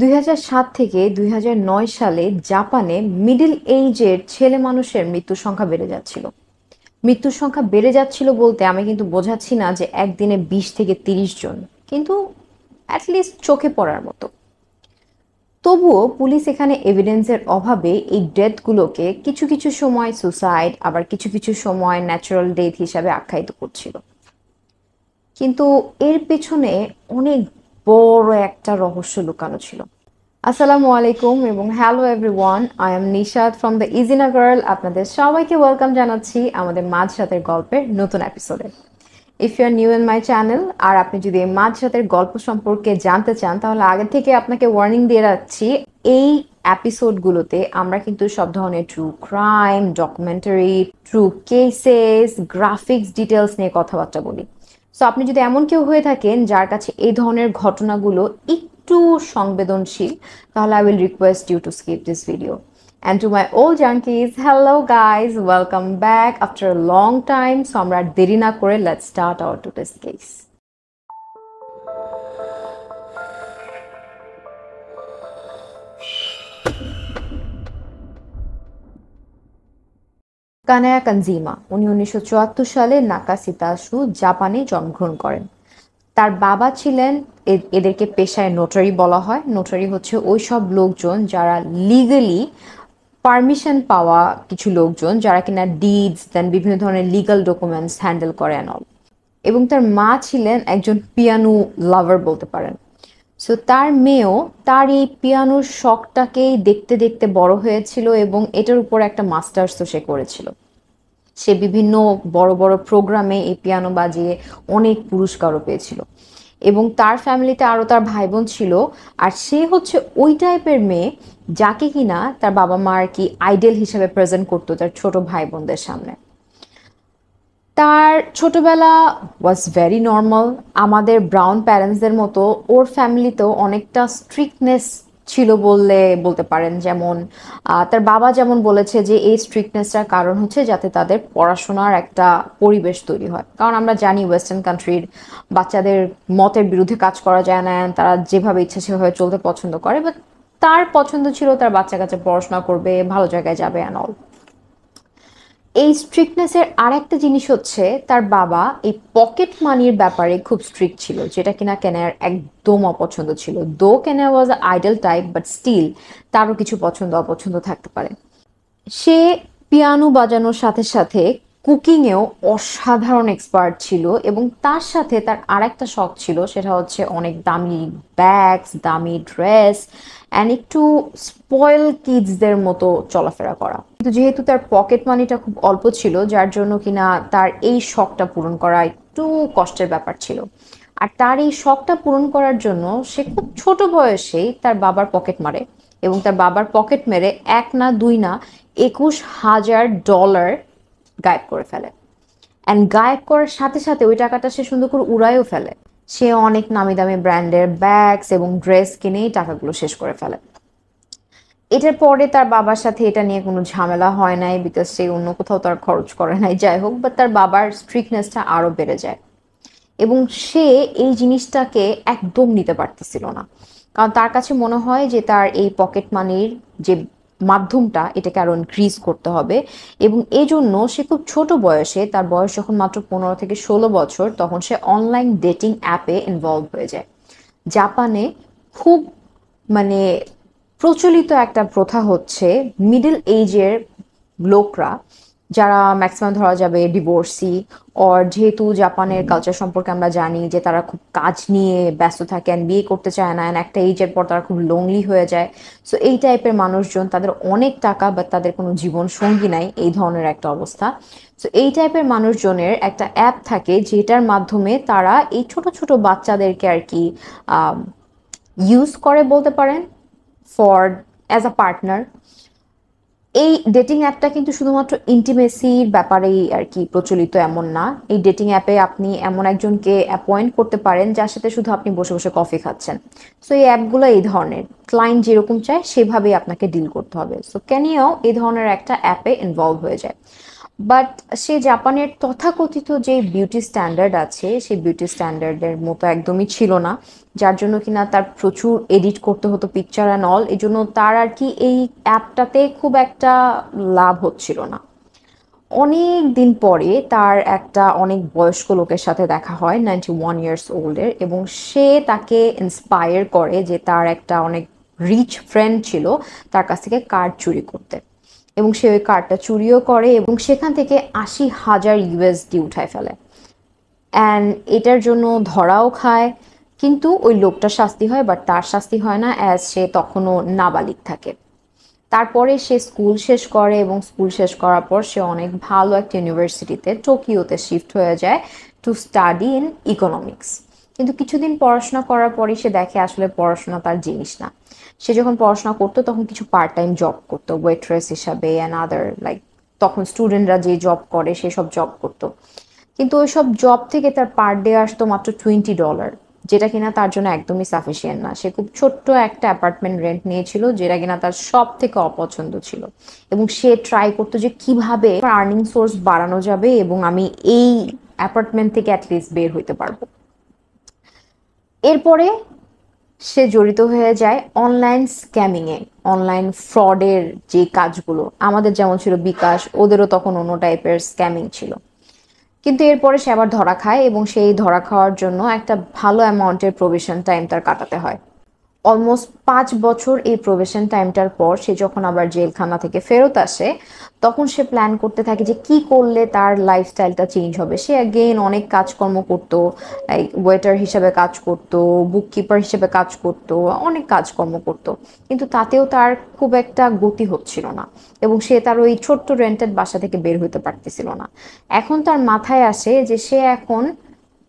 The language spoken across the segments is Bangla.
২০০৭ থেকে ২০০৯ সালে জাপানে মিডল এইজের ছেলে মানুষের মৃত্যুর সংখ্যা বেড়ে যাচ্ছিল। মৃত্যুর সংখ্যা বেড়ে যাচ্ছিল বলতে আমি কিন্তু বোঝাচ্ছি না যে একদিনে ২০ থেকে ৩০ জন, কিন্তু অ্যাটলিস্ট চোখে পড়ার মতো। তবুও পুলিশ এখানে এভিডেন্সের অভাবে এই ডেথগুলোকে কিছু কিছু সময় সুসাইড, আবার কিছু কিছু সময় ন্যাচারাল ডেথ হিসাবে আখ্যায়িত করছিল। কিন্তু এর পেছনে অনেক বড় একটা রহস্য লুকানো ছিল। আসসালামু আলাইকুম এবং hello everyone, I am Nishad from the ইজিনা গার্ল। আপনাদের সবাইকে ওয়েলকাম জানাচ্ছি আমাদের মাঝরাতের গল্পের নতুন এপিসোডে। If you are new in my channel, আর আপনি যদি এই মাঝরাতের গল্প সম্পর্কে জানতে চান, তাহলে আগে থেকে আপনাকে ওয়ার্নিং দিয়ে রাখছি, এই এপিসোডগুলোতে আমরা কিন্তু সব ধরনের true crime, documentary, true cases, graphics details নিয়ে কথাবার্তা বলি। সো আপনি যদি এমন কেউ হয়ে থাকেন যার কাছে এই ধরনের ঘটনাগুলো একটু সংবেদনশীল, তাহলে I will request you to skip this video. And to my old junkies, hello guys, welcome back after a long time. So আমরা আর দেরি না করে let's start our today's case. Kanaya কানজিমা উনি 1974 সালে নাকাসিতাসু জাপানে জন্মগ্রহণ করেন। তার বাবা ছিলেন, এদেরকে পেশায় নোটারি বলা হয়। নোটারি হচ্ছে ওই সব লোকজন যারা লিগালি পারমিশন পাওয়া কিছু লোকজন, যারা কিনা ডিডস দেন বিভিন্ন ধরনের লিগাল ডকুমেন্টস হ্যান্ডেল করে অ্যান্ড অল। এবং তার মা ছিলেন একজন পিয়ানো লাভার বলতে পারেন। সো তার মেয়েও তার এই পিয়ানোর শখটাকেই দেখতে দেখতে বড় হয়েছিল এবং এটার উপর একটা মাস্টার্সও সে করেছিল। সে বিভিন্ন বড় বড় প্রোগ্রামে এই পিয়ানো বাজিয়ে অনেক পুরস্কারও পেয়েছিল। এবং তার ফ্যামিলিতে আরও তার ভাই বোন ছিল। আর সে হচ্ছে ওই টাইপের মেয়ে যাকে কিনা তার বাবা মা আর কি আইডল হিসেবে প্রেজেন্ট করতো তার ছোট ভাই বোনদের সামনে। তার ছোটবেলা ওয়াজ ভেরি নর্মাল, আমাদের ব্রাউন প্যারেন্টসদের মতো ওর ফ্যামিলিতেও অনেকটা স্ট্রিক্টনেস ছিল বলতে পারেন। যেমন তার বাবা যেমন বলেছে যে এই স্ট্রিক্টনেসটার কারণ হচ্ছে যাতে তাদের পড়াশোনার একটা পরিবেশ তৈরি হয়, কারণ আমরা জানি ওয়েস্টার্ন কান্ট্রির বাচ্চাদের মতের বিরুদ্ধে কাজ করা যায় না, তারা যেভাবে ইচ্ছা সেভাবে চলতে পছন্দ করে। বাট তার পছন্দ ছিল তার বাচ্চা কাচ্চা পড়াশোনা করবে, ভালো জায়গায় যাবে অ্যান্ড অল। এই স্ট্রিক্টনেসের আর একটা জিনিস হচ্ছে তার বাবা এই পকেট মানির ব্যাপারে খুব স্ট্রিক্ট ছিল, যেটা কিনা কেনার একদম অপছন্দ ছিল। দো কেনা ওয়াজ আইডল টাইপ, বাট স্টিল তারও কিছু পছন্দ অপছন্দ থাকতে পারে। সে পিয়ানো বাজানোর সাথে সাথে কুকিংয়েও অসাধারণ এক্সপার্ট ছিল এবং তার সাথে তার আরেকটা শখ ছিল, সেটা হচ্ছে অনেক দামি ব্যাগস, দামি ড্রেস অ্যান্ড একটু স্পয়েল কিডসদের মতো চলাফেরা করা। কিন্তু যেহেতু তার পকেট মানিটা খুব অল্প ছিল, যার জন্য কিনা তার এই শখটা পূরণ করা একটু কষ্টের ব্যাপার ছিল। আর তার এই শখটা পূরণ করার জন্য সে খুব ছোট বয়সেই তার বাবার পকেট মারে এবং তার বাবার পকেট মেরে এক না দুই না $21,000 গায়েব করে ফেলে। অ্যান্ড গায়েব করার সাথে সাথে ওই টাকাটা সে সুন্দর করে উড়াইও ফেলে। সে অনেক নামি দামি ব্র্যান্ডের ব্যাগস এবং ড্রেস কিনেই টাকাগুলো শেষ করে ফেলে। এটার পরে তার বাবার সাথে এটা নিয়ে কোনো ঝামেলা হয় নাই, বিকজ সে অন্য কোথাও তার খরচ করে নাই, যাই হোক। বাট তার বাবার স্ট্রিক্টনেসটা আরও বেড়ে যায় এবং সে এই জিনিসটাকে একদম নিতে পারতেছিল না, কারণ তার কাছে মনে হয় যে তার এই পকেট মানির যে মাধ্যমটা এটাকে আরো ইনক্রিজ করতে হবে। এবং এই জন্য সে খুব ছোট বয়সে, তার বয়স যখন মাত্র 15 থেকে 16 বছর, তখন সে অনলাইন ডেটিং অ্যাপে ইনভলভ হয়ে যায়। জাপানে খুব মানে প্রচলিত একটা প্রথা হচ্ছে মিডল এইজের লোকরা, যারা ম্যাক্সিমাম ধরা যাবে ডিভোর্সি, অর যেহেতু জাপানের কালচার সম্পর্কে আমরা জানি যে তারা খুব কাজ নিয়ে ব্যস্ত থাকেন, বিয়ে করতে চায় না, একটা এইজের পর তারা খুব লোনলি হয়ে যায়। সো এই টাইপের মানুষজন, তাদের অনেক টাকা বা তাদের কোনো জীবন সঙ্গী নাই, এই ধরনের একটা অবস্থা। সো এই টাইপের মানুষজনের একটা অ্যাপ থাকে যেটার মাধ্যমে তারা এই ছোট ছোট বাচ্চাদেরকে আর কি ইউজ করে বলতে পারেন ফর অ্যাজ আ পার্টনার। এই ডেটিং অ্যাপটা কিন্তু শুধুমাত্র ইন্টিমেসির ব্যাপারেই আর কি প্রচলিত এমন না। এই ডেটিং অ্যাপে আপনি এমন একজনকে অ্যাপয়েন্ট করতে পারেন যার সাথে শুধু আপনি বসে বসে কফি খাচ্ছেন। সো এই অ্যাপগুলো এই ধরনের, ক্লায়েন্ট যেরকম চায় সেভাবেই আপনাকে ডিল করতে হবে। সো ক্যানিয়াও এই ধরনের একটা অ্যাপে ইনভলভ হয়ে যায়। বাট সে জাপানের তথাকথিত যে বিউটি স্ট্যান্ডার্ড আছে সেই বিউটি স্ট্যান্ডার্ডের মতো একদমই ছিল না, যার জন্য কিনা তার প্রচুর এডিট করতে হতো পিকচার অ্যান্ড অল, এই জন্য তার আর কি এই অ্যাপটাতে খুব একটা লাভ হচ্ছিল না। অনেক দিন পরে তার একটা অনেক বয়স্ক লোকের সাথে দেখা হয়, 91 ইয়ার্স ওল্ডের, এবং সে তাকে ইন্সপায়ার করে যে তার একটা অনেক রিচ ফ্রেন্ড ছিল তার কাছ থেকে কার্ড চুরি করতে, এবং সে ওই কার্ডটা চুরিও করে এবং সেখান থেকে 80,000 USD উঠায় ফেলে। অ্যান্ড এটার জন্য ধরাও খায়, কিন্তু ওই লোকটার শাস্তি হয়, বাট তার শাস্তি হয় না, অ্যাজ সে তখনও নাবালিক থাকে। তারপরে সে স্কুল শেষ করে এবং স্কুল শেষ করার পর সে অনেক ভালো একটা ইউনিভার্সিটিতে টোকিওতে শিফট হয়ে যায় টু স্টাডি ইন ইকোনমিক্স। কিন্তু কিছুদিন পড়াশোনা করার পরই সে দেখে আসলে পড়াশোনা তার জিনিস না। সে যখন পড়াশোনা করতো তখন কিছু পার্ট টাইম জব করতো, ওয়েট্রেস হিসাবে অ্যান্ড আদার, লাইক তখন স্টুডেন্টরা যে জব করে সেসব জব করতো। কিন্তু ওই সব জব থেকে তার পার ডে আসতো মাত্র $20, যেটা কিনা তার জন্য একদমই সাফিসিয়েন্ট না। সে খুব ছোট্ট একটা অ্যাপার্টমেন্ট রেন্ট নিয়েছিল, যেটা কিনা তার সব থেকে অপছন্দ ছিল, এবং সে ট্রাই করতো যে কিভাবে আর্নিং সোর্স বাড়ানো যাবে এবং আমি এই অ্যাপার্টমেন্ট থেকে অ্যাটলিস্ট বের হইতে পারবো। এরপরে সে জড়িত হয়ে যায় অনলাইন স্ক্যামিংয়ে, অনলাইন ফ্রডের যে কাজগুলো আমাদের যেমন ছিল বিকাশ, ওদেরও তখন অন্য টাইপের স্ক্যামিং ছিল। কিন্তু এরপরে সে আবার ধরা খায় এবং সেই ধরা খাওয়ার জন্য একটা ভালো অ্যামাউন্টের প্রভিশন টাইম তার কাটাতে হয়। অলমোস্ট 5 বছর এই প্রবেশন টাইমটার পর সে যখন আবার জেলখানা থেকে ফেরত আসে, তখন সে প্ল্যান করতে থাকে যে কি করলে তার লাইফস্টাইলটা চেঞ্জ হবে। সে অ্যাগেন অনেক কাজকর্ম করতো, লাইক ওয়েটার হিসেবে কাজ করতো, বুককিপার হিসেবে কাজ করতো, অনেক কাজকর্ম করতো, কিন্তু তাতেও তার খুব একটা গতি হচ্ছিল না, এবং সে তার ওই ছোট্ট রেন্টেড বাসা থেকে বের হতে পারতেছিল না। এখন তার মাথায় আসে যে সে এখন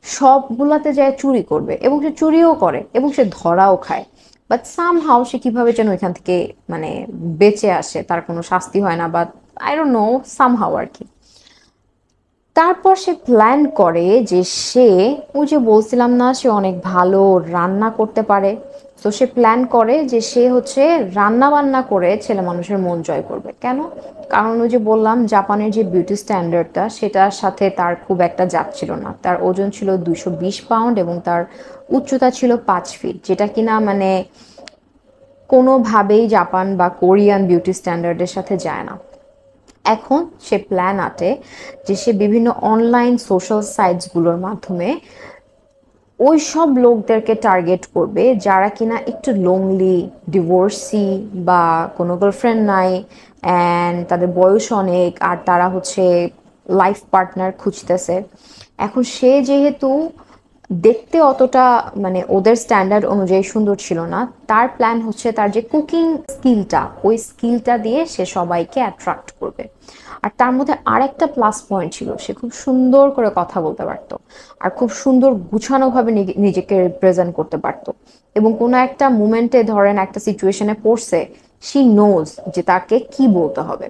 সবগুলাতে যায় চুরি করবে, এবং সে চুরিও করে এবং সে ধরাও খায়। বাট সামহাও সে কিভাবে যেন এখান থেকে মানে বেঁচে আসে, তার কোনো শাস্তি হয় না, but I don't know, somehow আর কি। তারপর সে প্ল্যান করে যে সে, ওই যে বলছিলাম না সে অনেক ভালো রান্না করতে পারে, তো সে প্ল্যান করে যে সে হচ্ছে রান্না বান্না করে ছেলে মানুষের মন জয় করবে। কেন? কারণ ওই যে বললাম জাপানের যে বিউটি স্ট্যান্ডার্ডটা সেটার সাথে তার খুব একটা যাচ্ছিল না। তার ওজন ছিল 220 পাউন্ড এবং তার উচ্চতা ছিল 5 ফিট, যেটা কিনা মানে কোনোভাবেই জাপান বা কোরিয়ান বিউটি স্ট্যান্ডার্ডের সাথে যায় না। এখন সে প্ল্যান আঁটে যে সে বিভিন্ন অনলাইন সোশ্যাল সাইটসগুলোর মাধ্যমে ওই সব লোকদেরকে টার্গেট করবে যারা কিনা একটু লোনলি, ডিভোর্সি, বা কোনো গার্লফ্রেন্ড নাই, অ্যান্ড তাদের বয়স অনেক, আর তারা হচ্ছে লাইফ পার্টনার খুঁজতেছে। এখন সে যেহেতু দেখতে অতটা মানে ওদের স্ট্যান্ডার্ড অনুযায়ী সুন্দর ছিল না, তার প্ল্যান হচ্ছে তার যে কুকিং স্কিলটা, ওই স্কিলটা দিয়ে সে সবাইকে অ্যাট্রাক্ট করবে। আর তার মধ্যে আরেকটা প্লাস পয়েন্ট ছিল, সে খুব সুন্দর করে কথা বলতে পারতো, আর খুব সুন্দর গুছানোভাবে নিজেকে রিপ্রেজেন্ট করতে পারতো, এবং কোনো একটা মুমেন্টে ধরেন একটা সিচুয়েশনে পড়ছে, শি নোজ যে তাকে কি বলতে হবে।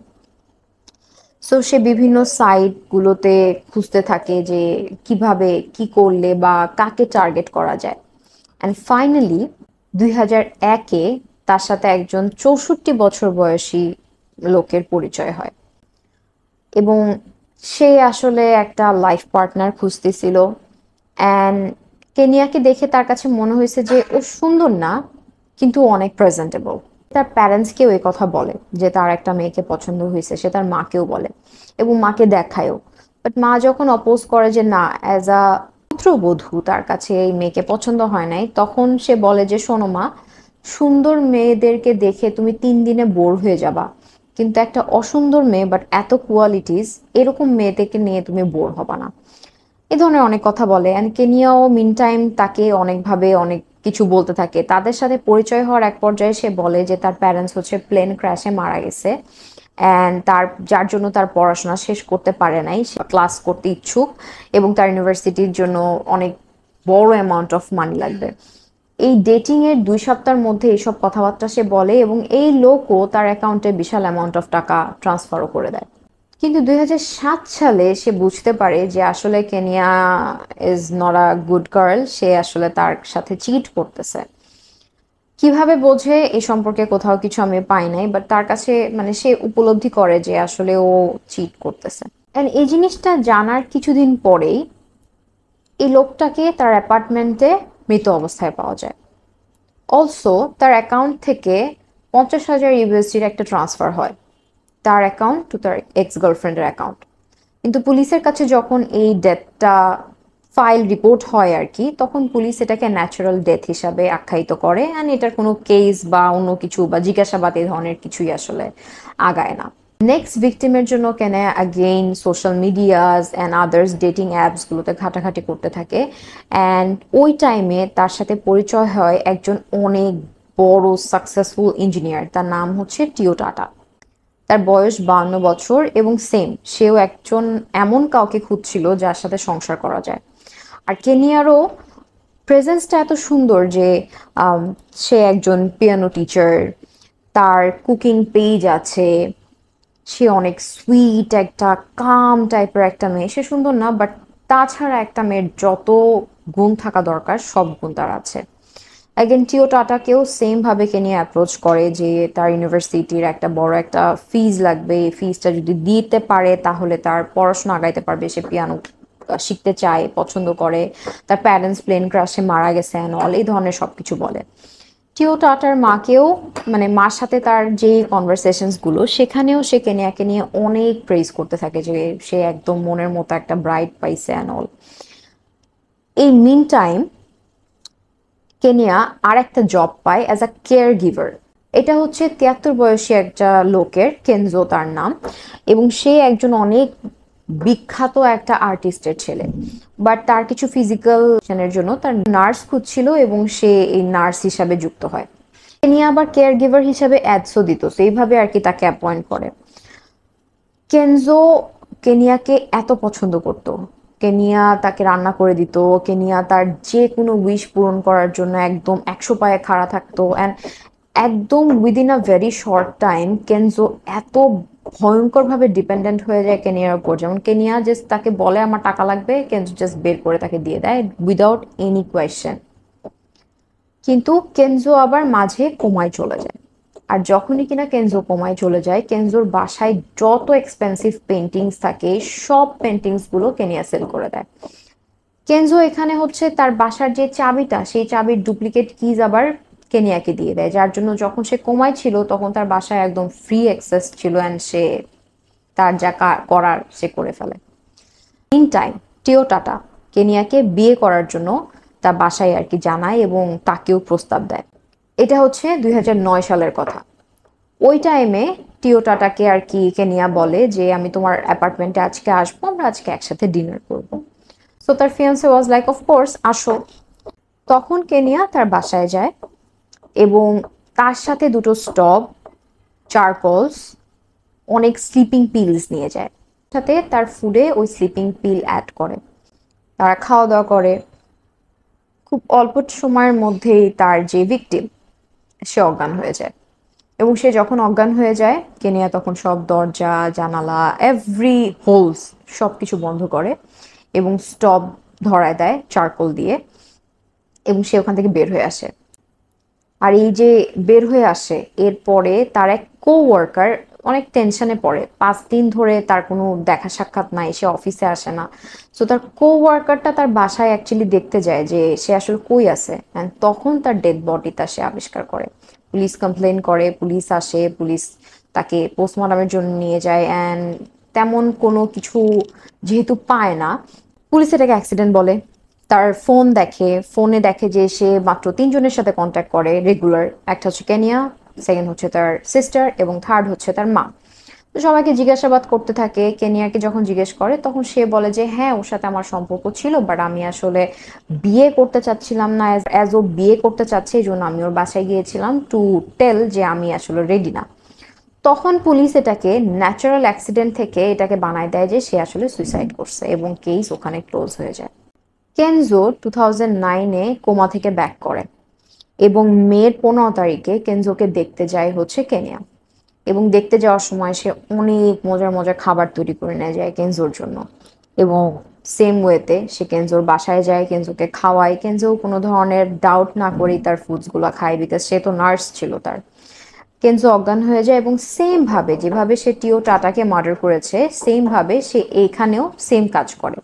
সো সে বিভিন্ন সাইটগুলোতে খুঁজতে থাকে যে কিভাবে কি করলে বা কাকে টার্গেট করা যায়। অ্যান্ড ফাইনালি 2001-এ তার সাথে একজন 64 বছর বয়সী লোকের পরিচয় হয়, এবং সে আসলে একটা লাইফ পার্টনার খুঁজতেছিল। অ্যান্ড কেনিয়াকে দেখে তার কাছে মনে হয়েছে যে ও সুন্দর না, কিন্তু অনেক প্রেজেন্টেবল। তার প্যারেন্টসকেও এই কথা বলে যে তার একটা মেয়েকে পছন্দ হয়েছে, সে তার মাকেও বলে এবং মাকে দেখায়ও। বাট মা যখন অপোজ করে যে না, অ্যাজ আ পুত্রবধূ তার কাছে এই মেয়েকে পছন্দ হয় নাই, তখন সে বলে যে শোনো মা, সুন্দর মেয়েদেরকে দেখে তুমি 3 দিনে বোর হয়ে যাবা, কিন্তু একটা অসুন্দর মেয়ে বাট এত কোয়ালিটিস, এরকম মেয়েদেরকে নিয়ে তুমি বোর হবা না। এ ধরনের অনেক কথা বলে। অ্যান্ড কেনিয়াও মিন টাইম তাকে অনেকভাবে অনেক কিছু বলতে থাকে। তাদের সাথে পরিচয় হওয়ার এক পর্যায়ে সে বলে যে তার প্যারেন্টস হচ্ছে প্লেন ক্র্যাশে মারা গেছে, অ্যান্ড যার জন্য তার পড়াশোনা শেষ করতে পারে নাই, সে ক্লাস করতে ইচ্ছুক, এবং তার ইউনিভার্সিটির জন্য অনেক বড় অ্যামাউন্ট অফ মানি লাগবে। এই ডেটিং এর 2 সপ্তাহের মধ্যে এইসব কথাবার্তা সে বলে, এবং এই লোকও তার অ্যাকাউন্টে বিশাল অ্যামাউন্ট অফ টাকা ট্রান্সফারও করে দেয়। কিন্তু 2007 সালে সে বুঝতে পারে যে আসলে Kenya is not a good girl, সে আসলে তার সাথে চিট করতেছে। কিভাবে বোঝে এই সম্পর্কে কোথাও কিছু আমি পাই নাই, বাট তার কাছে মানে সে উপলব্ধি করে যে আসলে ও চিট করতেছে। অ্যান্ড এই জিনিসটা জানার কিছুদিন পরেই এই লোকটাকে তার অ্যাপার্টমেন্টে মৃত অবস্থায় পাওয়া যায়। অলসো তার অ্যাকাউন্ট থেকে 50,000 ইউএসডির একটা ট্রান্সফার হয় তার অ্যাকাউন্ট টু তার এক্স গার্লফ্রেন্ডের অ্যাকাউন্ট। কিন্তু পুলিশের কাছে যখন এই ডেথটা ফাইল রিপোর্ট হয় আর কি, তখন পুলিশ এটাকে ন্যাচারাল ডেথ হিসাবে আখ্যায়িত করে, অ্যান্ড এটার কোনো কেস বা অন্য কিছু বা জিজ্ঞাসাবাদ এই ধরনের কিছুই আসলে আগায় না। নেক্সট ভিকটিমের জন্য কেনে again social medias and others dating অ্যাপসগুলোতে ঘাটাঘাটি করতে থাকে, অ্যান্ড ওই টাইমে তার সাথে পরিচয় হয় একজন অনেক বড় সাকসেসফুল ইঞ্জিনিয়ার, তার নাম হচ্ছে টিও টাটা। তার বয়স 52 বছর এবং সেও একজন এমন কাউকে খুঁজছিল যার সাথে সংসার করা যায়। আর কেনিয়ারও প্রেজেন্সটা এত সুন্দর যে সে একজন পিয়ানো টিচার, তার কুকিং পেজ আছে, সে অনেক সুইট একটা কাম টাইপের একটা মেয়ে। সে সুন্দর না, বাট তাছাড়া একটা মেয়ের যত গুণ থাকা দরকার সব গুণ তার আছে। অ্যাগেন টিও টাটাকেও সেম ভাবে কেনিয়া অ্যাপ্রোচ করে যে তার ইউনিভার্সিটির একটা বড় একটা ফিজ লাগবে, এই ফিজটা যদি দিতে পারে তাহলে তার পড়াশোনা আগাইতে পারবে। সে পিয়ানো শিখতে চায়, পছন্দ করে, তার প্যারেন্টস প্লেন ক্রাশে মারা গেছে অ্যান্ড অল এই ধরনের সবকিছু বলে। টিও টাটার মাকেও, মানে মার সাথে তার যে কনভারসেশনস গুলো সেখানেও সে কেনিয়াকে নিয়ে অনেক প্রেজ করতে থাকে যে সে একদম মনের মতো একটা ব্রাইড পাইছে অ্যান্ড অল। এই মিন টাইম কেনিয়া আর একটা জব পায় অ্যাজ আ কেয়ার গিভার। এটা হচ্ছে 73 বয়সী একটা লোকের, কেনজো তার নাম, এবং সে একজন অনেক বিখ্যাত একটা আর্টিস্টের ছেলে। বাট তার কিছু ফিজিক্যাল জন্য তার নার্স খুঁজছিল এবং সে এই নার্স হিসাবে যুক্ত হয়। কেনিয়া আবার কেয়ার গিভার হিসাবে অ্যাডসও দিত, সেইভাবে আর কি তাকে অ্যাপয়েন্ট করে। কেনজো কেনিয়াকে এত পছন্দ করতো, কেনিয়া তাকে রান্না করে দিত, কেনিয়া তার যে কোনো উইশ পূরণ করার জন্য একদম 100 পায়ে খাড়া থাকতো, অ্যান্ড একদম within a very short time Kenzo এত ভয়ঙ্করভাবে ডিপেন্ডেন্ট হয়ে যায় কেনিয়ার উপর। যেমন কেনিয়া জাস্ট তাকে বলে আমার টাকা লাগবে, কেনজো জাস্ট বের করে তাকে দিয়ে দেয় উইদাউট এনি কোয়েশ্চেন। কিন্তু কেনজো আবার মাঝে কোমায় চলে যায়, আর যখনই কিনা কেনজো কোমায় চলে যায়, কেনজোর বাসায় যত এক্সপেন্সিভ পেন্টিংস থাকে সব পেন্টিংস গুলো কেনিয়া সেল করে দেয়। কেনজো এখানে হচ্ছে তার বাসার যে চাবিটা, সেই চাবির ডুপ্লিকেট কিজ আবার কেনিয়াকে দিয়ে দেয়, যার জন্য যখন সে কোমায় ছিল তখন তার বাসায় একদম ফ্রি অ্যাক্সেস ছিল, অ্যান্ড সে তার যা করার সে করে ফেলে। ইন টাইম টিও টাটা কেনিয়াকে বিয়ে করার জন্য তার বাসায় আর কি জানায় এবং তাকেও প্রস্তাব দেয়। এটা হচ্ছে 2009 সালের কথা। ওই টাইমে টিও টাটাকে আর কি কেনিয়া বলে যে আমি তোমার অ্যাপার্টমেন্টে আজকে আসবো, আমরা আজকে একসাথে ডিনার করব। সো তার fiancée was like of course আসো। তখন কেনিয়া তার বাসায় যায় এবং তার সাথে দুটো স্টভ, চারকোলস, অনেক স্লিপিং পিলস নিয়ে যায়, সাথে তার ফুডে ওই স্লিপিং পিল অ্যাড করে। তারা খাওয়া দাওয়া করে। খুব অল্প সময়ের মধ্যেই তার যে ভিকটিম সে অজ্ঞান হয়ে যায়, এবং সে যখন অজ্ঞান হয়ে যায় কেনিয়া তখন সব দরজা জানালা এভরি হোলস সব কিছু বন্ধ করে এবং স্টপ ধরায় দেয় চারকোল দিয়ে, এবং সে ওখান থেকে বের হয়ে আসে। আর এই যে বের হয়ে আসে এরপরে তার এক ওয়ার্কার অনেক টেনশনে পড়ে, 5 দিন ধরে তার কোনো দেখা সাক্ষাৎ নাই, সে অফিসে আসে না। সো তার ওয়ার্কারটা তার বাসায় অ্যাকচুয়ালি দেখতে যায় যে সে আসলে কই আছে, অ্যান্ড তখন তার ডেড বডিটা সে আবিষ্কার করে। পুলিশ কমপ্লেন করে, পুলিশ আসে, পুলিশ তাকে পোস্টমর্টমের জন্য নিয়ে যায়, অ্যান্ড তেমন কোনো কিছু যেহেতু পায় না, পুলিশ এটাকে অ্যাক্সিডেন্ট বলে। তার ফোন দেখে, ফোনে দেখে যে সে মাত্র 3 জনের সাথে কন্ট্যাক্ট করে রেগুলার, একটা হচ্ছে কেনিয়া, সেকেন্ড হচ্ছে তার সিস্টার, এবং থার্ড হচ্ছে তার মা। তো সবাইকে জিজ্ঞাসাবাদ করতে থাকে। কেনিয়াকে যখন জিজ্ঞেস করে তখন সে বলে যে হ্যাঁ ওর সাথে আমার সম্পর্ক ছিল, বাট আমি আসলে বিয়ে করতে চাচ্ছিলাম না, অ্যাজ ও বিয়ে করতে চাচ্ছে এই জন্য আমি ওর বাসায় গিয়েছিলাম টু টেল যে আমি আসলে রেডি না। তখন পুলিশ এটাকে ন্যাচারাল অ্যাক্সিডেন্ট থেকে এটাকে বানায় দেয় যে সে আসলে সুইসাইড করছে, এবং কেস ওখানে ক্লোজ হয়ে যায়। কেনজো 2009-এ কোমা থেকে ব্যাক করে এবং মের 15 তারিখে কেনজোকে দেখতে যায় হচ্ছে কেনিয়া, এবং দেখতে যাওয়ার সময় সে অনেক মজার মজার খাবার তৈরি করে নিয়ে যায় কেনজোর জন্য, এবং সেম ওয়েতে সে কেনজোর বাসায় যায়, কেনজোকে খাওয়ায়। কেনজো কোনো ধরনের ডাউট না করেই তার ফুডসগুলো খায়, বিকজ সে তো নার্স ছিল তার। কেনজো অজ্ঞান হয়ে যায় এবং সেম ভাবে যেভাবে সে টিও টাটাকে মার্ডার করেছে সেম ভাবে সে এইখানেও সেম কাজ করে।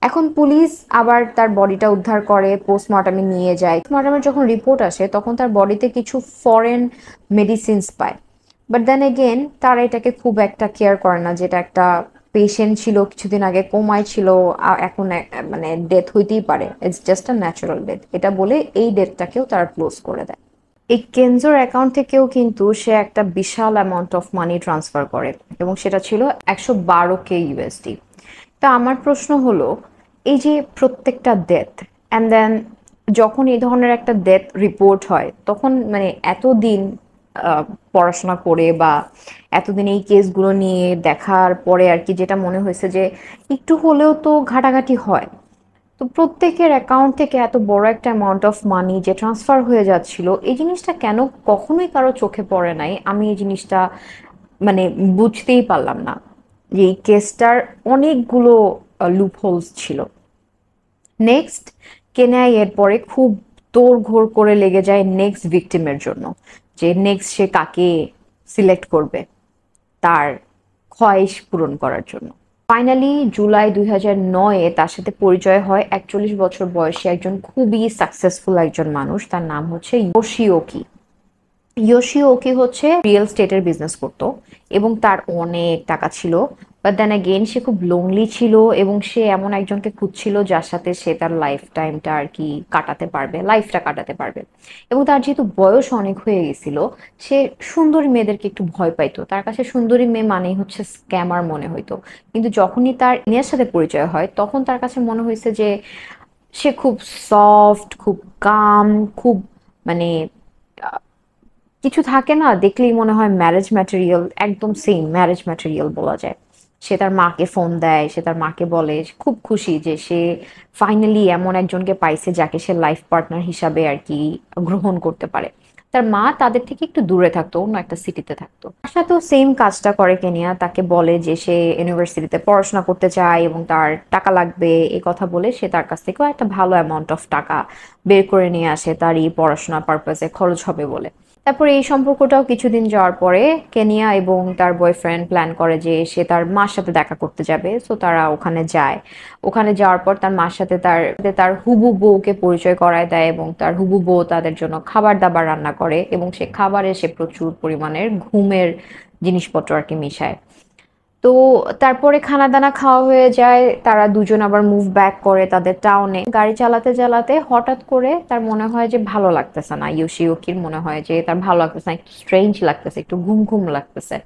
এখন পুলিশ আবার তার বডিটা উদ্ধার করে, পোস্টমর্টমে নিয়ে যায়। পোস্টমর্টমের যখন রিপোর্ট আসে তখন তার বডিতে কিছু ফরেন মেডিসিনস পায়, বাট দেন এগেন তারা এটাকে খুব একটা কেয়ার করে না, যেটা একটা পেশেন্ট ছিল কিছুদিন আগে কোমায় ছিল, এখন মানে ডেথ হইতেই পারে, it's just a natural death, এটা বলে এই ডেথটাকেও তারা ক্লোজ করে দেয়। এই কেনজোর অ্যাকাউন্ট থেকেও কিন্তু সে একটা বিশাল অ্যামাউন্ট অফ মানি ট্রান্সফার করে এবং সেটা ছিল 112K USD। তা আমার প্রশ্ন হলো, এই যে প্রত্যেকটা ডেথ অ্যান্ড দেন যখন এই ধরনের একটা ডেথ রিপোর্ট হয় তখন মানে এতদিন পড়াশোনা করে বা এতদিন এই কেসগুলো নিয়ে দেখার পরে আর কি যেটা মনে হয়েছে যে একটু হলেও তো ঘাটাঘাটি হয়। তো প্রত্যেকের অ্যাকাউন্ট থেকে এত বড় একটা অ্যামাউন্ট অফ মানি যে ট্রান্সফার হয়ে যাচ্ছিল, এই জিনিসটা কেন কখনোই কারো চোখে পড়ে নাই, আমি এই জিনিসটা মানে বুঝতেই পারলাম না যে এই কেসটার অনেকগুলো লুপ হোলস ছিল। নেক্সট কেনিয়ায় এরপরে খুব তোড়ঘোড় করে লেগে যায় নেক্সট ভিকটিমের জন্য, যে নেক্সট সে কাকে সিলেক্ট করবে তার খয়েশ পূরণ করার জন্য। ফাইনালি জুলাই 2009-এ তার সাথে পরিচয় হয় 41 বছর বয়সী একজন খুবই সাকসেসফুল একজন মানুষ, তার নাম হচ্ছে ইয়োশিওকি। ইয়োশিওকি হচ্ছে রিয়েল স্টেটের বিজনেস করতো এবং তার অনেক টাকা ছিল, বাট দেন অ্যাগেন সে খুব লোনলি ছিল এবং সে এমন একজনকে খুঁজছিল যার সাথে সে তার লাইফ টাইমটা আর কি কাটাতে পারবে, লাইফটা কাটাতে পারবে। এবং তার যেহেতু বয়স অনেক হয়ে গেছিল, সে সুন্দরী মেয়েদেরকে একটু ভয় পাইতো, তার কাছে সুন্দরী মেয়ে মানেই হচ্ছে স্ক্যামার মনে হইতো। কিন্তু যখনই তার ইনিয়ার সাথে পরিচয় হয় তখন তার কাছে মনে হয়েছে যে সে খুব সফট, খুব কাম, খুব মানে কিছু থাকে না দেখলেই মনে হয় ম্যারেজ ম্যাটেরিয়াল, একদম সেম ম্যারেজ ম্যাটেরিয়াল বলা যায়। সে তার মাকে ফোন দেয়, সে তার মাকে বলে খুব খুশি যে সে ফাইনালি এমন একজনকে পাইছে যাকে সে লাইফ পার্টনার হিসাবে আর কি গ্রহণ করতে পারে। তার মা তাদের থেকে একটু দূরে থাকতো, অন্য একটা সিটিতে থাকতো। তার সাথেও সেম কাজটা করে কেনিয়া, তাকে বলে যে সে ইউনিভার্সিটিতে পড়াশোনা করতে চায় এবং তার টাকা লাগবে, এই কথা বলে সে তার কাছ থেকেও একটা ভালো অ্যামাউন্ট অফ টাকা বের করে নিয়ে আসে তার এই পড়াশোনা পারপাসে খরচ হবে বলে। তারপরে এই সম্পর্কটাও কিছুদিন যাওয়ার পরে কেনিয়া এবং তার বয়ফ্রেন্ড প্ল্যান করে যে সে তার মার সাথে দেখা করতে যাবে, সো তারা ওখানে যায়। ওখানে যাওয়ার পর তার মার সাথে তার তার হুবু বউকে পরিচয় করায় দেয় এবং তার হুবু বউ তাদের জন্য খাবার দাবার রান্না করে এবং সে খাবারে সে প্রচুর পরিমাণের ঘুমের জিনিসপত্র আর কি মিশায়। তো তারপরে খানা দানা খাওয়া হয়ে যায়, তারা দুজন আবার মুভ ব্যাক করে তাদের টাউনে। গাড়ি চালাতে চালাতে হঠাৎ করে তার মনে হয় যে ভালো লাগতেছে না, ইয়োশিওকির মনে হয় যে তার ভালো লাগতেছে না, একটু স্ট্রেঞ্জ লাগতেছে, একটু ঘুম ঘুম লাগতেছে।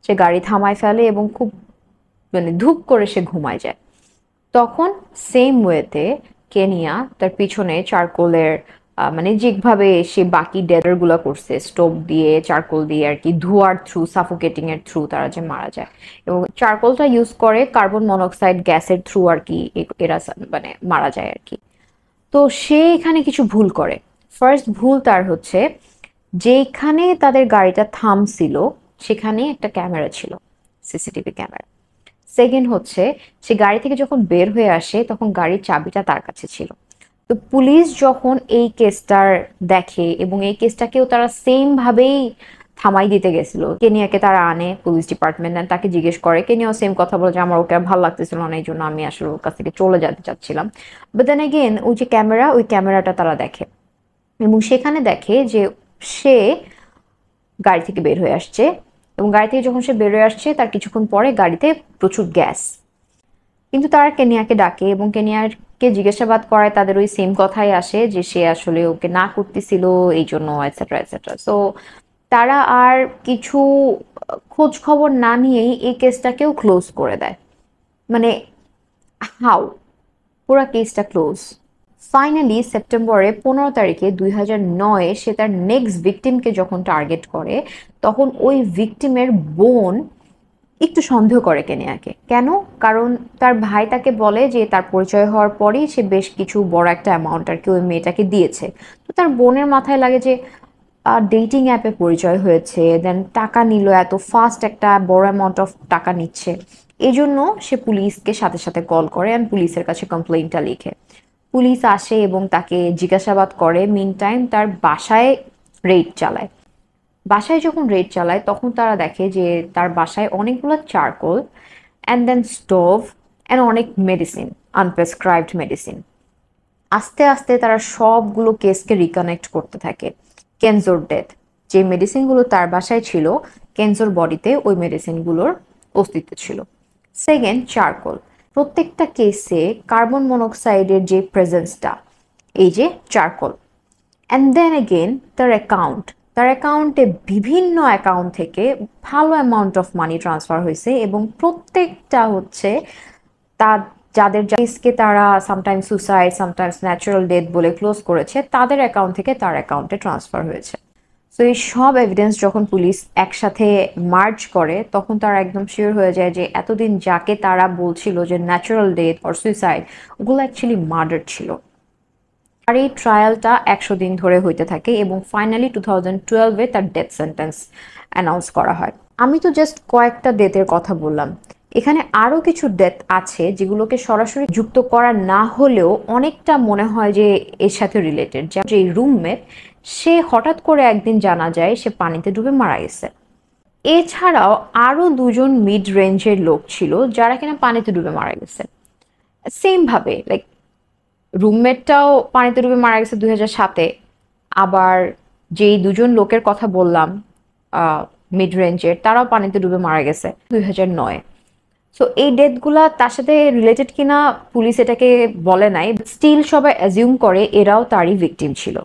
সে গাড়ি থামায় ফেলে এবং খুব মানে ধূপ করে সে ঘুমায় যায়। তখন সেম ওয়েতে কেনিয়া তার পিছনে চারকোলের মানে যেভাবে সে বাকি ডেডার গুলা করছে স্টোভ দিয়ে চারকোল দিয়ে আর কি, ধোয়ার থ্রু, সাফোকেটিং এর থ্রু তারা যে মারা যায়। এবং চারকোলটা ইউজ করে কার্বন মনোক্সাইড গ্যাসের থ্রু আর কি এরা মানে মারা যায় আর কি। তো সে এখানে কিছু ভুল করে। ফার্স্ট ভুল তার হচ্ছে, যেখানে তাদের গাড়িটা থামছিল সেখানে একটা ক্যামেরা ছিল, সিসিটিভি ক্যামেরা। সেকেন্ড হচ্ছে, সে গাড়ি থেকে যখন বের হয়ে আসে তখন গাড়ির চাবিটা তার কাছে ছিল। তো পুলিশ যখন এই কেসটার দেখে এবং এই কেসটাকেও তারা সেম ভাবেই থামাই দিতে গেছিল, কেনিয়াকে তারা আনে পুলিশ ডিপার্টমেন্ট, তাকে জিজ্ঞেস করে, কেনিয়াও সেম কথা বলে যে আমার ওকে আর ভালো লাগতেছিল না, এই জন্য আমি আসলে ওর কাছ থেকে চলে যেতে চাচ্ছিলাম। বাট দেন এগেন ওই যে ক্যামেরা, ওই ক্যামেরাটা তারা দেখে এবং সেখানে দেখে যে সে গাড়ি থেকে বের হয়ে আসছে এবং গাড়ি থেকে যখন সে বের হয়ে আসছে তার কিছুক্ষণ পরে গাড়িতে প্রচুর গ্যাস। কিন্তু তারা কেনিয়াকে ডাকে এবং কেনিয়াকে জিজ্ঞাসাবাদ করায়, তাদের ওই সেম কথাই আসে যে সে আসলে ওকে না করতেছিল এই জন্য এটসেট্রা এটসেট্রা। সো তারা আর কিছু খোঁজ খবর না নিয়েই এই কেসটাকেও ক্লোজ করে দেয়। মানে হাউ, পুরা কেসটা ক্লোজ। ফাইনালি সেপ্টেম্বরে 15 তারিখে 2009-এ সে তার নেক্সট ভিকটিমকে যখন টার্গেট করে তখন ওই ভিকটিমের বোন একটু সন্দেহ করে কেনিয়াকে। কেন? কারণ তার ভাই তাকে বলে যে তার পরিচয় হওয়ার পরেই সে বেশ কিছু বড় একটা অ্যামাউন্ট আর কি ওই মেয়েটাকে দিয়েছে। তো তার বোনের মাথায় লাগে যে ডেটিং অ্যাপে পরিচয় হয়েছে, দেন টাকা নিল, এত ফাস্ট একটা বড় অ্যামাউন্ট অফ টাকা নিচ্ছে। এই জন্য সে পুলিশকে সাথে সাথে কল করে অ্যান্ড পুলিশের কাছে কমপ্লেইনটা লিখে। পুলিশ আসে এবং তাকে জিজ্ঞাসাবাদ করে, মিন টাইম তার বাসায় রেড চালায়। বাসায় যখন রেড চালায় তখন তারা দেখে যে তার বাসায় অনেকগুলো charcoal and then stove and অনেক মেডিসিন, আনপ্রেসক্রাইবড মেডিসিন। আস্তে আস্তে তারা সবগুলো কেসকে রিকানেক্ট করতে থাকে। কেনজোর ডেথ, যে মেডিসিনগুলো তার বাসায় ছিল, কেনজোর বডিতে ওই মেডিসিনগুলোর অস্তিত্ব ছিল। Second, charcoal. প্রত্যেকটা কেসে কার্বন মনোক্সাইডের যে প্রেজেন্সটা, এই যে চারকোল। অ্যান্ড দেন এগেন তার অ্যাকাউন্টে বিভিন্ন অ্যাকাউন্ট থেকে ভালো অ্যামাউন্ট অফ মানি ট্রান্সফার হয়েছে, এবং প্রত্যেকটা হচ্ছে তার যাদের কেসকে তারা sometimes suicide sometimes natural death বলে ক্লোজ করেছে, তাদের অ্যাকাউন্ট থেকে তার অ্যাকাউন্টে ট্রান্সফার হয়েছে। সো এই সব এভিডেন্স যখন পুলিশ একসাথে মার্চ করে, তখন তারা একদম শিওর হয়ে যায় যে এতদিন যাকে তারা বলছিল যে ন্যাচারাল ডেথ অর সুইসাইড, ওগুলো অ্যাকচুয়ালি মার্ডার ছিল। আর এই ট্রায়ালটা 100 দিন ধরে হইতে থাকে এবং ফাইনালি 2012-এ তার ডেথ সেন্টেন্স অ্যানাউন্স করা হয়। আমি তো জাস্ট কয়েকটা ডেথের কথা বললাম, এখানে আরও কিছু ডেথ আছে যেগুলোকে সরাসরি যুক্ত করা না হলেও অনেকটা মনে হয় যে এর সাথে রিলেটেড। যেমন যে রুমমেট, সে হঠাৎ করে একদিন জানা যায় সে পানিতে ডুবে মারা গেছে। এছাড়াও আরও দুজন মিড রেঞ্জের লোক ছিল যারা কিনা পানিতে ডুবে মারা গেছে। সেম ভাবে লাইক রুমমেটটাও পানিতে ডুবে মারা গেছে 2007-এ। আবার যেই দুজন লোকের কথা বললাম মিড রেঞ্জের, তারাও পানিতে ডুবে মারা গেছে 2009-এ। সো এই ডেথগুলা তার সাথে রিলেটেড কিনা পুলিশ এটাকে বলে নাই, স্টিল সবাই অ্যাজিউম করে এরাও তারই ভিকটিম ছিল।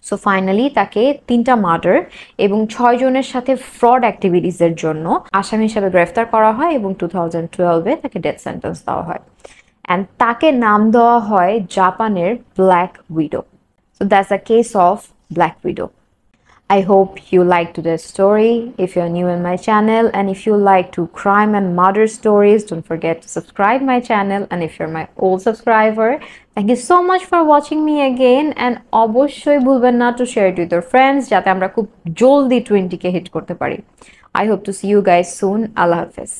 সো ফাইনালি তাকে 3টা মার্ডার এবং 6 জনের সাথে ফ্রড অ্যাক্টিভিটিসের জন্য আসামি হিসাবে গ্রেফতার করা হয় এবং 2012-এ তাকে ডেথ সেন্টেন্স দেওয়া হয়। অ্যান্ড তাকে নাম দেওয়া হয় জাপানের black widow. So that's a case of black widow. I hope you liked today's story. If you're new in my channel and if you like to crime and murder stories, don't forget to subscribe my channel. And if you're my old subscriber, thank you so much for watching me again. And অবশ্যই ভুলবেন না to share it with your friends যাতে আমরা খুব জলদি 20K hit করতে পারি. I hope to see you guys soon. Allah Hafiz.